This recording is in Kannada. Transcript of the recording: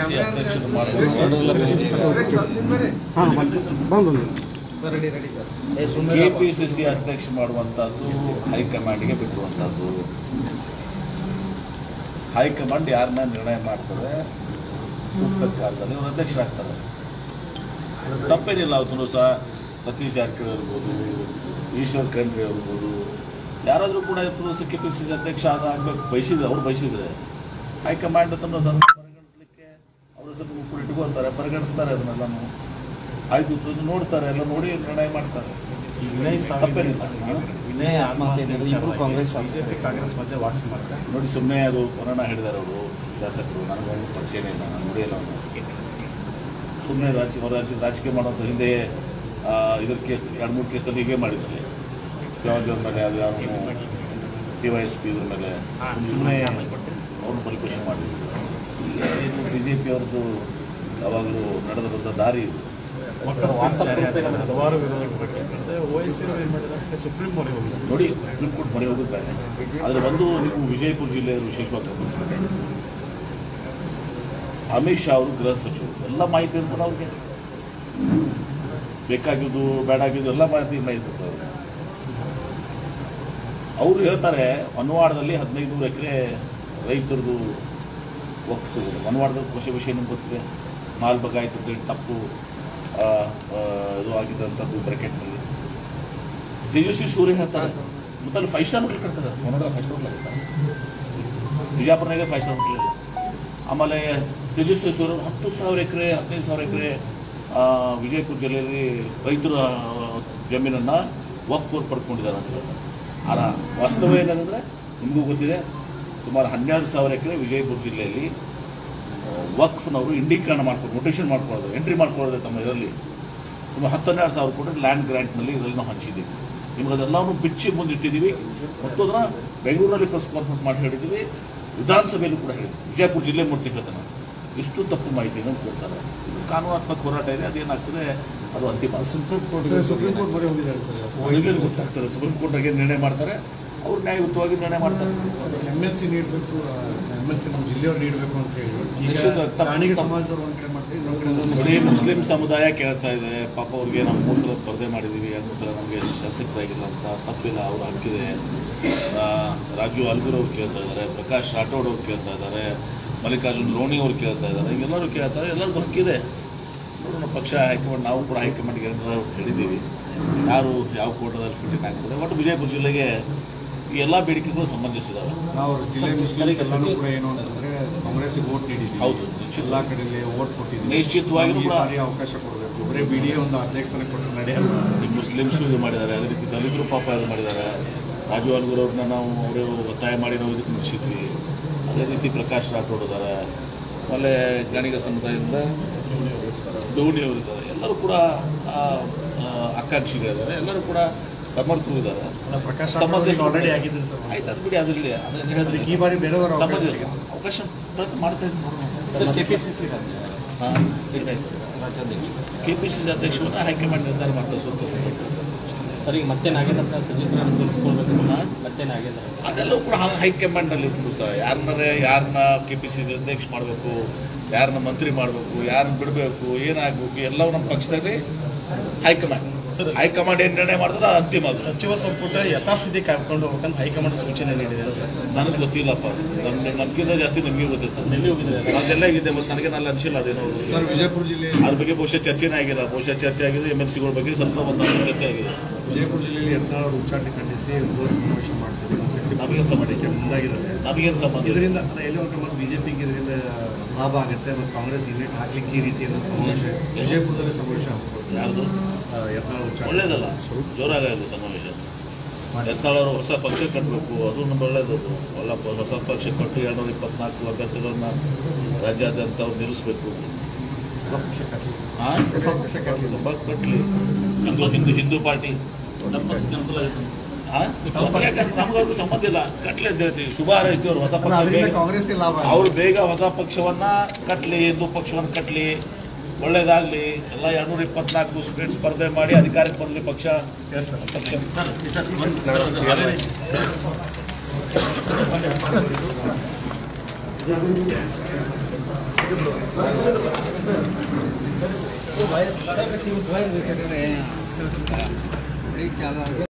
ಅಧ್ಯಕ್ಷರು ಕೆಪಿಸಿಸಿ ಅಧ್ಯಕ್ಷ ಮಾಡುವಂಥದ್ದು ಹೈಕಮಾಂಡ್ಗೆ ಬಿಟ್ಟುವಂಥದ್ದು. ಹೈಕಮಾಂಡ್ ಯಾರನ್ನ ನಿರ್ಣಯ ಮಾಡ್ತದೆ ಸೂಕ್ತ ಕಾಲದಲ್ಲಿ ಅವರು ಅಧ್ಯಕ್ಷರಾಗ್ತಾರೆ. ತಪ್ಪೇನಿಲ್ಲ. ಅವತ್ತು ಸಹ ಸತೀಶ್ ಜಾರಕಿಹೊಳಿ ಇರ್ಬೋದು, ಈಶ್ವರ್ ಖಂಡ್ರೆ ಇರ್ಬೋದು, ಯಾರಾದರೂ ಕೂಡ ಕೆಪಿಸಿಸಿ ಅಧ್ಯಕ್ಷ ಆಗಬೇಕು ಬಯಸಿದ್ರೆ ಅವ್ರು ಬಯಸಿದ್ರೆ ಹೈಕಮಾಂಡ್ ತನ್ನ ಸ್ವಲ್ಪ ಪರಿಗಣಿಸಲಿಕ್ಕೆ ಅವರು ಸ್ವಲ್ಪ ಕೂಡ ಇಟ್ಕೊಳ್ತಾರೆ, ಪರಿಗಣಿಸ್ತಾರೆ. ಅದನ್ನೆಲ್ಲನೂ ಆಯ್ತು ನೋಡ್ತಾರೆ, ಎಲ್ಲ ನೋಡಿ ನಿರ್ಣಯ ಮಾಡ್ತಾರೆ. ಕಾಂಗ್ರೆಸ್ ಮಧ್ಯೆ ವಾಟ್ಸ್ ಮಾಡ್ತಾರೆ ನೋಡಿ. ಸುಮ್ಮನೆ ಅದು ಕೊರೋನಾ ಹಿಡಿದಾರೆ ಅವರು ಶಾಸಕರು. ನನಗೆ ಪರಿಚಯನೇ ಇಲ್ಲ, ನಾನು ನೋಡಿಯಲ್ಲ. ಸುಮ್ಮನೆ ರಾಜಕೀಯ ಮಾಡೋದು. ಹಿಂದೆ ಇದ್ರ ಕೇಸ್ 2-3 ಕೇಸಲ್ಲಿ ಹೀಗೆ ಮಾಡಿದ್ದಾರೆ. ಜಾರ್ಜ್ ಅವ್ರ ಮೇಲೆ, ಅದು ಯಾರು DYSP ಇದ್ರ ಮೇಲೆ ಸುಮ್ಮನೆ ಅವ್ರನ್ನ ಪರಿಪೋಷಣೆ ಮಾಡಿದ್ರು. ಇದು BJP ಅವ್ರದ್ದು ಯಾವಾಗಲೂ ನಡೆದ ಬಂದ ದಾರಿ ಇದು. ಹಲವಾರು ಸುಪ್ರೀಂ ನೋಡಿ, ಸುಪ್ರೀಂ ಕೋರ್ಟ್ ಮೊರೆ ಹೋಗೋದು ಬೇರೆ. ಆದರೆ ಒಂದು ನೀವು ವಿಜಯಪುರ ಜಿಲ್ಲೆಯವರು ವಿಶೇಷವಾಗಿ ಗಮನಿಸಬೇಕಾಗಿತ್ತು. ಅಮಿತ್ ಶಾ ಅವರು ಗೃಹ ಸಚಿವರು, ಎಲ್ಲ ಮಾಹಿತಿ ಇರ್ತದೆ ಅವ್ರಿಗೆ. ಬೇಕಾಗಿದ್ದು ಬೇಡಾಗಿದ್ದು ಎಲ್ಲ ಮಾಹಿತಿ ಇರ್ತದೆ. ಅವರು ಹೇಳ್ತಾರೆ ಹೊನ್ನವಾಡದಲ್ಲಿ 1500 ಎಕರೆ ರೈತರದು ವಕ್ಫ್ ತಗೋದು. ಹೊನ್ನವಾಡದಲ್ಲಿ ಕೃಷಿ ವಿಷಯ ನಿಮ್ಗೆ ಗೊತ್ತಿದೆ. ಮಾಲ್ಬಗ ಆಯ್ತು ಅಂತೇಳಿ ತಪ್ಪು ಇದು ಆಗಿದ್ದಂಥದ್ದು ಬ್ರಾಕೆಟ್ನಲ್ಲಿ. ತೇಜಸ್ವಿ ಸೂರ್ಯ ಹೇಳ್ತಾರೆ, ಮತ್ತು ಅಲ್ಲಿ 5 ಸ್ಟಾರ್ ಹೋಟ್ಲ್ ಕಟ್ತಾರೆ. ಹೊನ್ನವಾಡ 5 ಸ್ಟಾರ್ ಹೋಟ್ಲ್ ಆಗುತ್ತೆ. ಬಿಜಾಪುರನಾಗೆ 5 ಸ್ಟಾರ್ ಹೋಟ್ಲ್ ಇದೆ. ಆಮೇಲೆ ತೇಜಸ್ವಿ ಸೂರ್ಯ 10,000 ಎಕರೆ 15,000 ಎಕರೆ ವಿಜಯಪುರ ಜಿಲ್ಲೆಯಲ್ಲಿ ರೈತರ ಜಮೀನನ್ನು ವಕ್ಫ್ ಪಡ್ಕೊಂಡಿದ್ದಾರೆ ಅಂತ ಹೇಳ್ತಾರೆ. ವಾಸ್ತವ ಏನಂದರೆ ನಿಮಗೂ ಗೊತ್ತಿದೆ, ಸುಮಾರು 12,000 ಎಕರೆ ವಿಜಯಪುರ ಜಿಲ್ಲೆಯಲ್ಲಿ ವಕ್ಫ್ನವರು ಇಂಡೀಕರಣ ಮಾಡ್ಕೊಂಡು ರೊಟೇಷನ್ ಮಾಡ್ಕೊಳ್ಳೋದು, ಎಂಟ್ರಿ ಮಾಡ್ಕೊಳ್ಳೋದು ತಮ್ಮ ಇದರಲ್ಲಿ ಸುಮಾರು 10-12,000 ಕೋಟಿ ಲ್ಯಾಂಡ್ ಗ್ರ್ಯಾಂಟ್ನಲ್ಲಿ ಇದರಲ್ಲಿ ನಾವು ಹಂಚಿದ್ದೀವಿ. ನಿಮ್ಗೆ ಅದೆಲ್ಲವೂ ಬಿಚ್ಚಿ ಮುಂದಿಟ್ಟಿದ್ದೀವಿ. ಮತ್ತು ಅದನ್ನು ಬೆಂಗಳೂರಲ್ಲಿ ಪ್ರೆಸ್ ಕಾನ್ಫರೆನ್ಸ್ ಮಾಡಿ ಹೇಳಿದ್ದೀವಿ, ವಿಧಾನಸಭೆಯಲ್ಲೂ ಕೂಡ ಹೇಳಿದ್ವಿ. ವಿಜಯಪುರ ಜಿಲ್ಲೆ ಮೂರ್ತಿ ಹೇಳ್ತಾನೆ ಇಷ್ಟು ತಪ್ಪು ಮಾಹಿತಿಯನ್ನು ಕೊಡ್ತಾರೆ. ಕಾನೂನಾತ್ಮಕ ಹೋರಾಟ ಇದೆ, ಅದೇನಾಗ್ತದೆ ಅದು ಅಂತಿಮ. ಸುಪ್ರೀಂ ಕೋರ್ಟ್ ಮೊರೆ ಹೋಗಿದ್ದಾರೆ ಸರ್. ಗೊತ್ತಾಗ್ತದೆ ಸುಪ್ರೀಂ ಕೋರ್ಟ್ಗೆ ನಿರ್ಣಯ ಮಾಡ್ತಾರೆ, ಅವ್ರು ನ್ಯಾಯಯುತವಾಗಿ ನಿರ್ಣಯ ಮಾಡ್ತಾರೆ. MLC ನೀಡಬೇಕು, MLC ನಮ್ಮ ಜಿಲ್ಲೆಯವ್ರು ನೀಡಬೇಕು ಅಂತ ಹೇಳಿ ಸಮಾಜದವರು ಒಂದು ಕಡೆ ಮಾಡ್ತೀವಿ. ಮುಸ್ಲಿಂ ಸಮುದಾಯ ಕೇಳ್ತಾ ಇದೆ. ಪಾಪ ಅವ್ರಿಗೆ ನಾವು 3 ಸಲ ಸ್ಪರ್ಧೆ ಮಾಡಿದ್ದೀವಿ, 2 ಸಲ ನಮಗೆ ಶಾಸಕರಾಗಿಲ್ಲ ಅಂತ. ತಪ್ಪಿಲ್ಲ, ಅವ್ರು ಹಕ್ಕಿದೆ. ರಾಜು ಅಲ್ಗೂರ್ ಅವ್ರು ಕೇಳ್ತಾ ಇದ್ದಾರೆ, ಪ್ರಕಾಶ್ ರಾಠೋಡ್ ಅವ್ರು ಕೇಳ್ತಾ ಇದ್ದಾರೆ, ಮಲ್ಲಿಕಾರ್ಜುನ್ ಲೋಣಿ ಅವ್ರು ಕೇಳ್ತಾ ಇದ್ದಾರೆ. ಎಲ್ಲರೂ ಕೇಳ್ತಾರೆ, ಎಲ್ಲರಿಗೂ ಹಕ್ಕಿದೆ. ನಮ್ಮ ಪಕ್ಷ ಹೈಕಮಾಂಡ್, ನಾವು ಕೂಡ ಹೈಕಮಾಂಡ್ಗೆ ಹೇಳಿದ್ದೀವಿ ಯಾರು ಯಾವ ಕೋಟದಲ್ಲಿ ಫಿಟ್ಟಿಂಗ್ ಆಗ್ತದೆ. ಒಟ್ಟು ವಿಜಯಪುರ ಜಿಲ್ಲೆಗೆ ಈ ಎಲ್ಲ ಬೇಡಿಕೆಗಳು ಸಂಬಂಧಿಸಿದಾವೆ. ನಾವು ಜಿಲ್ಲೆ ಮುಸ್ಲಿಮ್ಸ್ ಕೂಡ ಏನು ಅಂತಂದರೆ ಕಾಂಗ್ರೆಸ್ಗೆ ವೋಟ್ ನೀಡಿದ್ದೀವಿ. ಹೌದು, ಎಲ್ಲ ಕಡೆಯಲ್ಲಿ ವೋಟ್ ಕೊಟ್ಟಿದ್ದೀವಿ. ನಿಶ್ಚಿತವಾಗಿ ಕೂಡ ಅವಕಾಶ ಕೊಡಬೇಕು. ಬರೀ BDA ಒಂದು ಅಧ್ಯಕ್ಷ ಸ್ಥಾನ ಕೊಟ್ಟರೆ ನಡೆಯಲ್ಲ. ಈ ಮುಸ್ಲಿಮ್ಸು ಇದು ಮಾಡಿದ್ದಾರೆ, ಅದೇ ರೀತಿ ದಲಿತರು ಪಾಪ ಇದು ಮಾಡಿದ್ದಾರೆ. ರಾಜು ಅಲ್ಗೂರ್ ಅವ್ರನ್ನ ನಾವು ಅವರು ಒತ್ತಾಯ ಮಾಡಿ ನಾವು ಇದಕ್ಕೆ ಮುಗಿಸಿದ್ವಿ. ಅದೇ ರೀತಿ ಪ್ರಕಾಶ್ ರಾಠೋಡ್ ಇದ್ದಾರೆ, ಆಮೇಲೆ ಗಾಣಿಗ ಸಮುದಾಯದಿಂದ ದೌಡಿ ಅವರಿದ್ದಾರೆ. ಎಲ್ಲರೂ ಕೂಡ ಆಕಾಂಕ್ಷಿಗಳಿದ್ದಾರೆ, ಎಲ್ಲರೂ ಕೂಡ ಸಮರ್ಥರು ಇದ್ದಾರೆ. ಪ್ರಕಾಶ್ ಆಲ್ರೆಡಿ ಆಗಿದ್ದಾರೆ ಸರ್. ಆಯ್ತು, ಅದು ಬಿಡಿ. ಅದರಲ್ಲಿ ಅದಕ್ಕೆ ಈ ಬಾರಿ ಬೇರೆದವರು ಅವಕಾಶ ಪ್ರಯತ್ನ ಮಾಡ್ತಾ ಇದ್ದೀನಿ. KPCC ಅಧ್ಯಕ್ಷರನ್ನ ಹೈಕಮಾಂಡ್ ನಿರ್ಧಾರ ಮಾಡ್ತಾರೆ ಸೂಕ್ತ ಸಮಯಕ್ಕೆ. ಸರ್, ಈಗ ಮತ್ತೆ ನಾಗೇಂದ್ರ ಸಚಿವರನ್ನು ಸೇರಿಸ್ಕೊಳ್ಬೇಕು. ಮತ್ತೆ ನಾಗೇಂದ್ರ ಅದೆಲ್ಲವೂ ಕೂಡ ಹೈಕಮಾಂಡಲ್ಲಿ ಇರ್ತದೆ ಸರ್. ಯಾರನ್ನ KPCC ಅಧ್ಯಕ್ಷ ಮಾಡಬೇಕು, ಯಾರನ್ನ ಮಂತ್ರಿ ಮಾಡಬೇಕು, ಯಾರನ್ನ ಬಿಡಬೇಕು, ಏನಾಗಬೇಕು, ಎಲ್ಲವೂ ನಮ್ಮ ಪಕ್ಷದಲ್ಲಿ ಹೈಕಮಾಂಡ್ ಏನು ನಿರ್ಣಯ ಮಾಡ್ತದೆ ಅದು ಅಂತಿಮ. ಸಚಿವ ಸಂಪುಟ ಯಥಾಸ್ಥಿತಿ ಕಾಯ್ಕೊಂಡು ಹೋಗ್ಬೇಕಂತ ಹೈಕಮಾಂಡ್ ಸೂಚನೆ ನೀಡಿದೆ ಅಂತ ನನಗೆ ಗೊತ್ತಿಲ್ಲಪ್ಪ. ನಮ್ಗಿಂತ ಜಾಸ್ತಿ ನಿಮಗೆ ಗೊತ್ತಿರ್ತದೆ. ಡೆಲ್ಲಿ ಹೋಗಿದ್ರೆ ಅದೆಲ್ಲ ಆಗಿದೆ, ಮತ್ತು ನನಗೆ ನಾನು ಅನಿಸಿಲ್ಲ ಅದೇನೋ. ಸರ್, ವಿಜಯಪುರ ಜಿಲ್ಲೆ ಅದ್ರ ಬಗ್ಗೆ ಬಹುಶಃ ಚರ್ಚೆನೇ ಆಗಿಲ್ಲ. ಬಹುಶಃ ಚರ್ಚೆ ಆಗಿದೆ, MLCಗಳ ಬಗ್ಗೆ ಸ್ವಲ್ಪ ಒಂದು ಚರ್ಚೆ ಆಗಿದೆ. ವಿಜಯಪುರ ಜಿಲ್ಲೆಯಲ್ಲಿ ಯತ್ನಾಳ್ ಅವರು ಉಚ್ಚಾಟನೆ ಖಂಡಿಸಿ ಸಮಾವೇಶ ಮಾಡ್ತೀವಿ. ನಮಗೇನು ಸಂಬಂಧ ಮುಂದಾಗಿದ್ದಾರೆ. ನಮಗೇನು ಸಂಬಂಧ? ಇದರಿಂದ ಎಲ್ಲಿ ಹೋಗಿ ಮತ್ತು BJPಗೆ ಇದರಿಂದ ಲಾಭ ಆಗುತ್ತೆ ಮತ್ತು ಕಾಂಗ್ರೆಸ್ ಯೂನಿಟ್ ಹಾಕ್ಲಿಕ್ಕೆ ಈ ರೀತಿಯ ಸಮಾವೇಶ ವಿಜಯಪುರದಲ್ಲಿ ಸಮಾವೇಶ ಯಾರ್ದು ಯತ್ನಾಳ್ ಉಚ್ಚಾಟನೆ ಒಳ್ಳೇದಲ್ಲ, ಜೋರಾಗಿದೆ ಸಮಾವೇಶ. ಯತ್ನಾಳ್ ಅವರು ಹೊಸ ಪಕ್ಷ ಕಟ್ಟಬೇಕು, ಅದು ನಮ್ಮ ಒಳ್ಳೇದು. ಹೊಸ ಪಕ್ಷ ಕಟ್ಟು 224 ಅಭ್ಯರ್ಥಿಗಳನ್ನ ರಾಜ್ಯಾದ್ಯಂತ ಅವ್ರು ನಿಲ್ಲಿಸಬೇಕು. ಕಟ್ಟಲಿ. ಹಿಂದೂ ಪಾರ್ಟಿ ನಮಗವ್ರಿಗೂ ಸಂಬಂಧ ಇಲ್ಲ. ಕಟ್ಲಿ ಅಂತ ಹೇಳ್ತೀವಿ. ಶುಭ ಹಾರೈಸ್ತೀವಿ. ಅವ್ರು ಹೊಸ ಪಕ್ಷ ಕಾಂಗ್ರೆಸ್ ಅವ್ರು ಬೇಗ ಹೊಸ ಪಕ್ಷವನ್ನ ಕಟ್ಲಿ, ಹಿಂದೂ ಪಕ್ಷವನ್ನು ಕಟ್ಲಿ, ಒಳ್ಳೇದಾಗಲಿ. ಎಲ್ಲ 224 ಸ್ಟೇಟ್ ಸ್ಪರ್ಧೆ ಮಾಡಿ ಅಧಿಕಾರಕ್ಕೆ ಬರಲಿ ಪಕ್ಷ. ಬೇಕಾದ್ರೆ